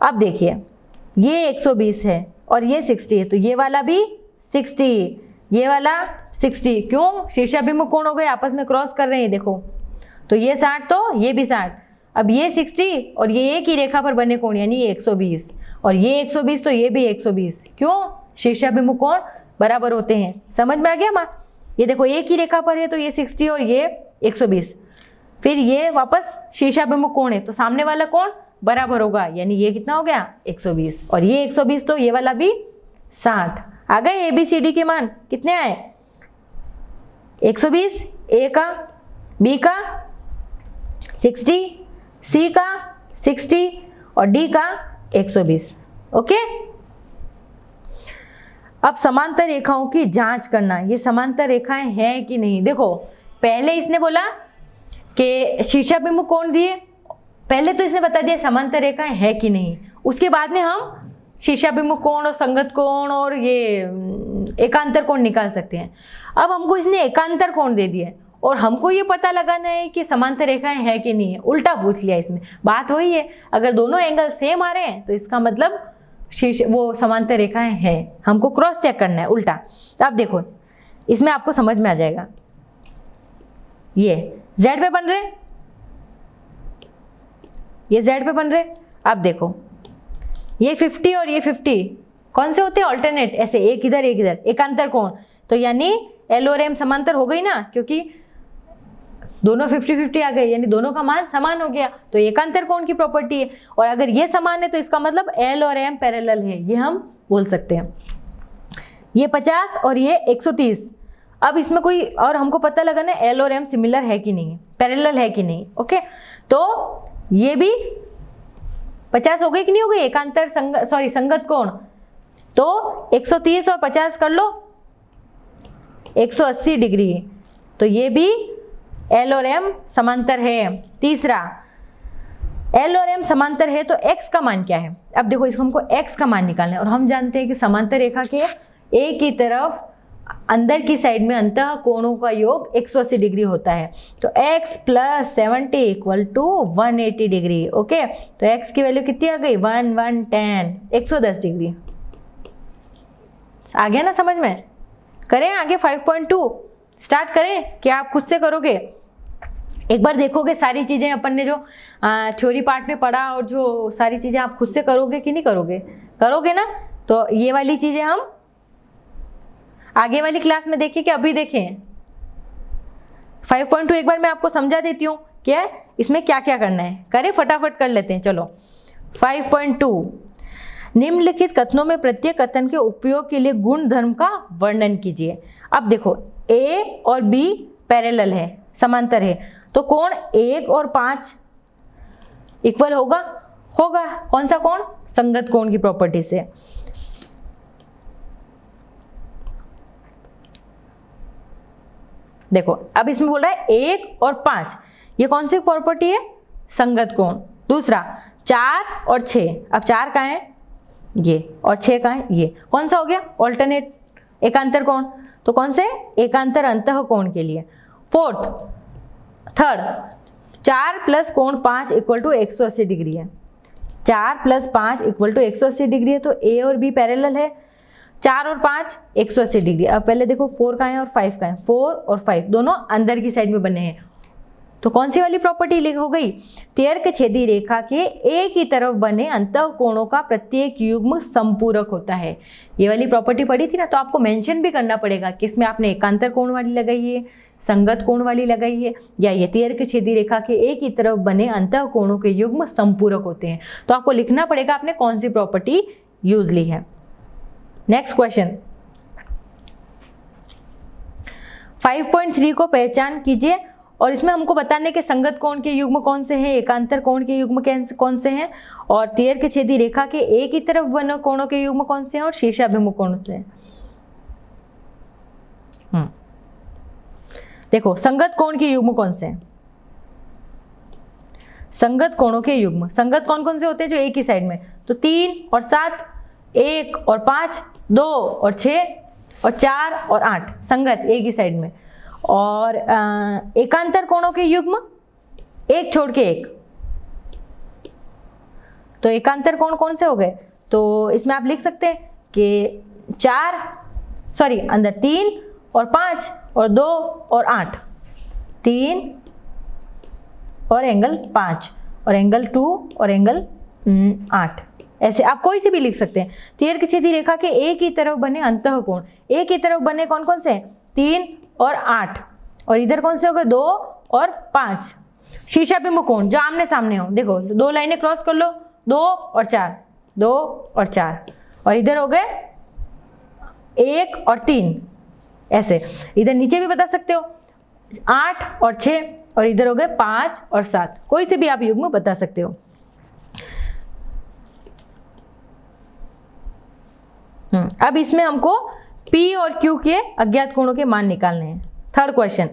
अब देखिए ये 120 है और ये 60 है, तो ये वाला भी 60, ये वाला 60, क्यों, शीर्षाभिमुख कोण हो गए, आपस में क्रॉस कर रहे हैं देखो, तो ये 60 तो ये भी 60। अब ये 60 और ये एक ही रेखा पर बने कोण, यानी ये 120, और ये 120 तो ये भी 120, क्यों, शीर्षाभिमुख कोण बराबर होते हैं। समझ में आ गया माँ, ये देखो एक ही रेखा पर है, तो ये 60 और ये 120, फिर ये वापस शीर्षाभिमुख कोण है, तो सामने वाला कोण बराबर होगा, यानी ये कितना हो गया, 120, और ये 120 तो ये वाला भी 60। आ गए ABCD के मान कितने आए, 120, A का, B का 60, C का 60 और D का 120। ओके, अब समांतर रेखाओं की जांच करना, ये समांतर रेखाएं हैं कि नहीं। देखो पहले इसने बोला कि शीर्षाभिमुख कोण दिए, पहले तो इसने बता दिया समांतर रेखाएं है कि नहीं, उसके बाद में हम शीर्षाभिमुख कोण और संगत कोण और ये एकांतर कोण निकाल सकते हैं। अब हमको इसने एकांतर कोण दे दिया और हमको ये पता लगाना है कि समांतर रेखाएं है कि नहीं है, उल्टा पूछ लिया इसमें। बात वही है, अगर दोनों एंगल सेम आ रहे हैं तो इसका मतलब वो समांतर रेखाएं हैं, हमको क्रॉस चेक करना है उल्टा। अब देखो इसमें आपको समझ में आ जाएगा, ये Z पे बन रहे, ये Z पे बन रहे। अब देखो ये 50 और ये 50 कौन से होते हैं, ऑल्टरनेट, ऐसे एक इधर एक इधर, एकांतर कोण, तो यानी L और M समांतर हो गई ना, क्योंकि दोनों 50-50 आ गए, यानी दोनों का मान समान हो गया, तो एकांतर कोण की प्रॉपर्टी है। और अगर ये समान है तो इसका मतलब L और M पैरेलल है, ये हम बोल सकते हैं। ये 50 और ये 130। अब इसमें कोई और हमको पता लगाना है L और M सिमिलर है कि नहीं, पैरेलल है कि नहीं। ओके, तो ये भी 50 हो गई कि नहीं हो गई, एकांतर संगत कोण, तो 130 और 50 कर लो 180 डिग्री, तो ये भी L और M समांतर है। तीसरा, L और M समांतर है तो X का मान क्या है। अब देखो इसको हमको X का मान निकालना है, और हम जानते हैं कि समांतर रेखा के एक ही तरफ अंदर की साइड में अंतः कोणों का योग 180 डिग्री होता है, तो x + 70 = 180 डिग्री। ओके, तो x की वैल्यू कितनी आ गई, 110, 110 डिग्री। आ गया ना समझ में। करें आगे 5.2 स्टार्ट करें, क्या आप खुद से करोगे। एक बार देखोगे सारी चीज़ें अपन ने जो थ्योरी पार्ट में पढ़ा और जो सारी चीज़ें आप खुद से करोगे कि नहीं करोगे, करोगे ना। तो ये वाली चीज़ें हम आगे वाली क्लास में देखें कि अभी देखें। 5.2 एक बार मैं आपको समझा देती हूँ क्या इसमें क्या क्या करना है, करें फटाफट कर लेते हैं। चलो 5.2 निम्नलिखित कथनों में प्रत्येक कथन के उपयोग के लिए गुण धर्म का वर्णन कीजिए। अब देखो A और B पैरेलल है, समांतर है, तो कोण 1 और 5 इक्वल होगा, होगा कौन सा कोण, संगत कोण की प्रॉपर्टी से। देखो अब इसमें बोल रहा है 1 और 5, ये कौन सी प्रॉपर्टी है, संगत कोण। दूसरा 4 और 6, अब 4 कहाँ है ये और 6 कहाँ है ये, कौन सा हो गया, ऑल्टरनेट एकांतर कोण, तो कौन से, एकांतर अंतः कोण के लिए। थर्ड 4 प्लस कोण 5 इक्वल टू 180 डिग्री है, 4 प्लस 5 इक्वल टू 180 डिग्री है, तो A और B पैरेलल है, 4 और 5 180 डिग्री। अब पहले देखो 4 का है और 5 का है, 4 और 5 दोनों अंदर की साइड में बने हैं, तो कौन सी वाली प्रॉपर्टी हो गई, तीर्घछेदी रेखा के एक ही तरफ बने अंतः कोणों का प्रत्येक युग्म संपूरक होता है। ये वाली प्रॉपर्टी पढ़ी थी ना, तो आपको मेंशन भी करना पड़ेगा कि इसमें आपने एकांतर कोण वाली लगाई है, संगत कोण वाली लगाई है, या ये तीर्घछेदी रेखा के एक ही तरफ बने अंतः कोणों के युग्म संपूरक होते हैं। तो आपको लिखना पड़ेगा आपने कौन सी प्रॉपर्टी यूज ली है। नेक्स्ट क्वेश्चन 5.3 को पहचान कीजिए, और इसमें हमको बताने के संगत कोण के युग्म कौन से हैं, एकांतर कोण के युग्म कौन से हैं, और तीर्घछेदी रेखा के एक ही तरफ बने कोणों के युग्म कौन से हैं, और शीर्षाभिमुख कौन से हैं। देखो संगत कोण के युग्म कौन से हैं, संगत कोणों के युग्म, संगत कौन कौन से होते हैं, जो एक ही साइड में, तो 3 और 7, 1 और 5, 2 और 6 और 4 और 8 संगत एक ही साइड में। और एकांतर कोणों के युग्म एक छोड़ के एक, तो एकांतर कोण कौन से हो गए, तो इसमें आप लिख सकते हैं कि 3 और 5 और 2 और 8, 3 और एंगल 5 और एंगल 2 और एंगल 8, ऐसे आप कोई से भी लिख सकते हैं। तीर्घछेदी रेखा के एक ही तरफ बने अंतः कोण, एक ही तरफ बने कौन कौन से, 3 और 8, और इधर कौन से हो गए 2 और 5। शीर्षाभिमुख कोण जो आमने सामने हो, देखो 2 लाइनें क्रॉस कर लो, 2 और 4, 2 और 4, और इधर हो गए 1 और 3, ऐसे। इधर नीचे भी बता सकते हो 8 और 6, और इधर हो गए 5 और 7, कोई से भी आप युग्म बता सकते हो। अब इसमें हमको P और Q के अज्ञात कोणों के मान निकालने हैं। थर्ड क्वेश्चन,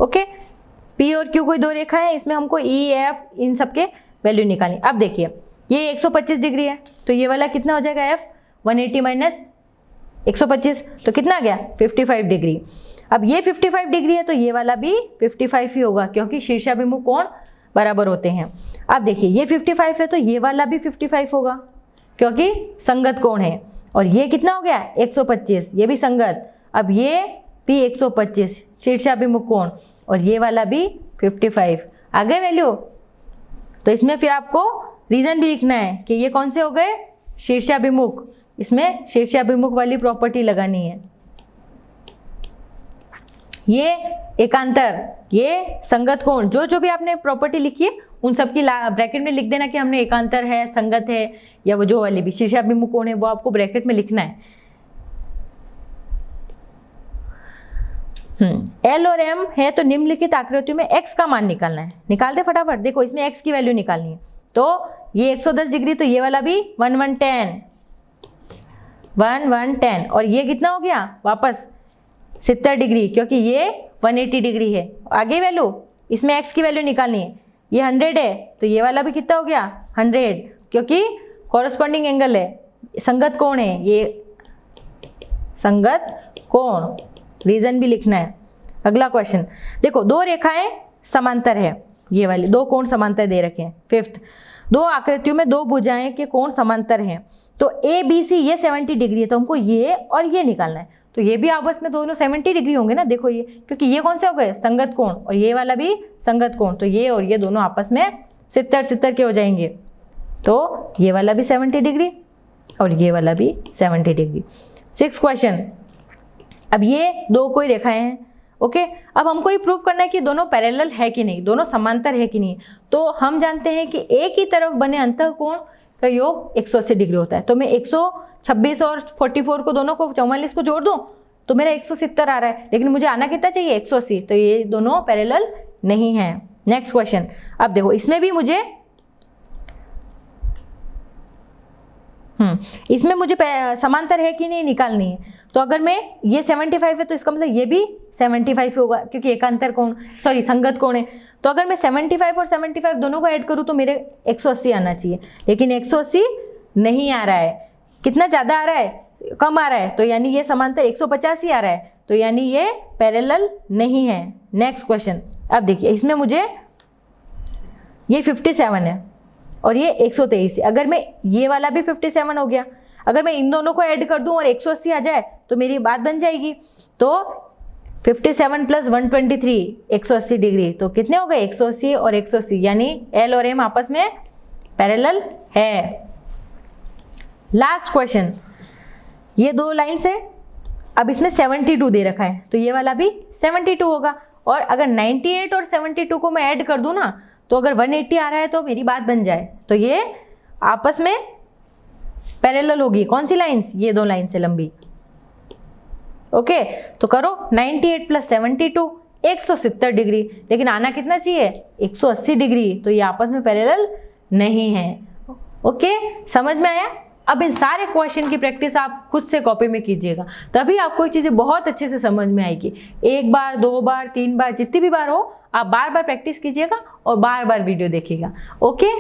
ओके, P और Q कोई दो रेखा है, इसमें हमको E, F इन सब के वैल्यू निकालनी। अब देखिए ये 125 डिग्री है, तो ये वाला कितना हो जाएगा F, 180 माइनस 125, तो कितना आ गया 55 डिग्री। अब ये 55 डिग्री है, तो ये वाला भी 55 ही होगा, क्योंकि शीर्षाभिमुख कोण बराबर होते हैं। अब देखिए ये 55 है, तो ये वाला भी 55 होगा, क्योंकि संगत कोण है। और ये कितना हो गया 125, ये भी संगत। अब ये भी 125 शीर्षाभिमुख कोण, और ये वाला भी 55 आ गए वैल्यू। तो इसमें फिर आपको रीजन भी लिखना है कि ये कौन से हो गए शीर्षाभिमुख, इसमें शीर्षाभिमुख वाली प्रॉपर्टी लगानी है। ये एकांतर, ये संगत कोण, जो भी आपने प्रॉपर्टी लिखी है उन सब की ब्रैकेट में लिख देना कि हमने एकांतर है, संगत है, या वो जो वाली भी शीर्षाभिमुख कोण है वो आपको ब्रैकेट में लिखना है। L और M है, तो निम्नलिखित आकृतियों में x का मान निकालना है। निकाल दे फटाफट, देखो इसमें x की वैल्यू निकालनी है। तो ये 110 डिग्री, तो ये वाला भी 110, और ये कितना हो गया वापस 70 डिग्री, क्योंकि ये 180 डिग्री है। आगे वैल्यू, इसमें x की वैल्यू निकालनी है। ये 100 है, तो ये वाला भी कितना हो गया 100, क्योंकि कॉरस्पॉन्डिंग एंगल है, संगत कोण है, ये संगत कोण, रीजन भी लिखना है। अगला क्वेश्चन देखो, दो रेखाएं समांतर है, ये वाली दो कोण समांतर दे रखे हैं। फिफ्थ, दो आकृतियों में दो भुजाएं के कोण समांतर हैं, तो ए बी सी ये 70 डिग्री है, तो हमको ये और ये निकालना है। तो ये भी आपस में दोनों 70 डिग्री होंगे ना, देखो ये, क्योंकि ये कौन से हो गए, संगत कोण, और ये वाला भी संगत कोण, तो ये और ये दोनों आपस में 70 के हो जाएंगे। तो ये वाला भी 70 डिग्री और ये वाला भी 70 डिग्री। 6 क्वेश्चन, अब ये दो कोई रेखाएं हैं, ओके। अब हमको ये प्रूव करना है कि दोनों पैरेलल है कि नहीं, दोनों समांतर है कि नहीं। तो हम जानते हैं कि एक ही तरफ बने अंतःकोण का योग 180 डिग्री होता है। तो मैं 126 और 44 को, दोनों को, 44 को जोड़ दूं तो मेरा 170 आ रहा है, लेकिन मुझे आना कितना चाहिए, 180। तो ये दोनों पैरेलल नहीं है। नेक्स्ट क्वेश्चन, अब देखो इसमें भी मुझे इसमें मुझे समांतर है कि नहीं निकालनी है। तो अगर मैं ये 75 है तो इसका मतलब ये भी 75 होगा, क्योंकि एकांतर कोण, सॉरी संगत कोण है। तो अगर मैं 75 और 75 दोनों को ऐड करूँ तो मेरे 180 आना चाहिए, लेकिन 180 नहीं आ रहा है। कितना ज़्यादा आ रहा है, कम आ रहा है, तो यानी ये समांतर 150 ही आ रहा है, तो यानी ये पैरेलल नहीं है। नेक्स्ट क्वेश्चन, अब देखिए इसमें मुझे ये 57 है और ये 123 है। अगर मैं ये वाला भी 57 हो गया, अगर मैं इन दोनों को ऐड कर दूं और 180 आ जाए तो मेरी बात बन जाएगी। तो 57 प्लस 123 180 डिग्री, तो कितने हो गए, 180 और 180, यानी L और M आपस में पैरेलल है। लास्ट क्वेश्चन, ये दो लाइन्स है, अब इसमें 72 दे रखा है, तो ये वाला भी 72 होगा। और अगर 98 और 72 को मैं ऐड कर दूं ना, तो अगर 180 आ रहा है तो मेरी बात बन जाए, तो ये आपस में पैरेलल होगी। कौन सी लाइन्स, ये दो लाइन से लंबी, ओके। तो करो 98 प्लस 72 170 डिग्री, लेकिन आना कितना चाहिए, 180 डिग्री, तो ये आपस में पैरेलल नहीं है, ओके। समझ में आया। अब इन सारे क्वेश्चन की प्रैक्टिस आप खुद से कॉपी में कीजिएगा, तभी आपको ये चीज़ें बहुत अच्छे से समझ में आएगी। एक बार, दो बार, 3 बार, जितनी भी बार हो, आप बार बार प्रैक्टिस कीजिएगा और बार बार वीडियो देखिएगा, ओके।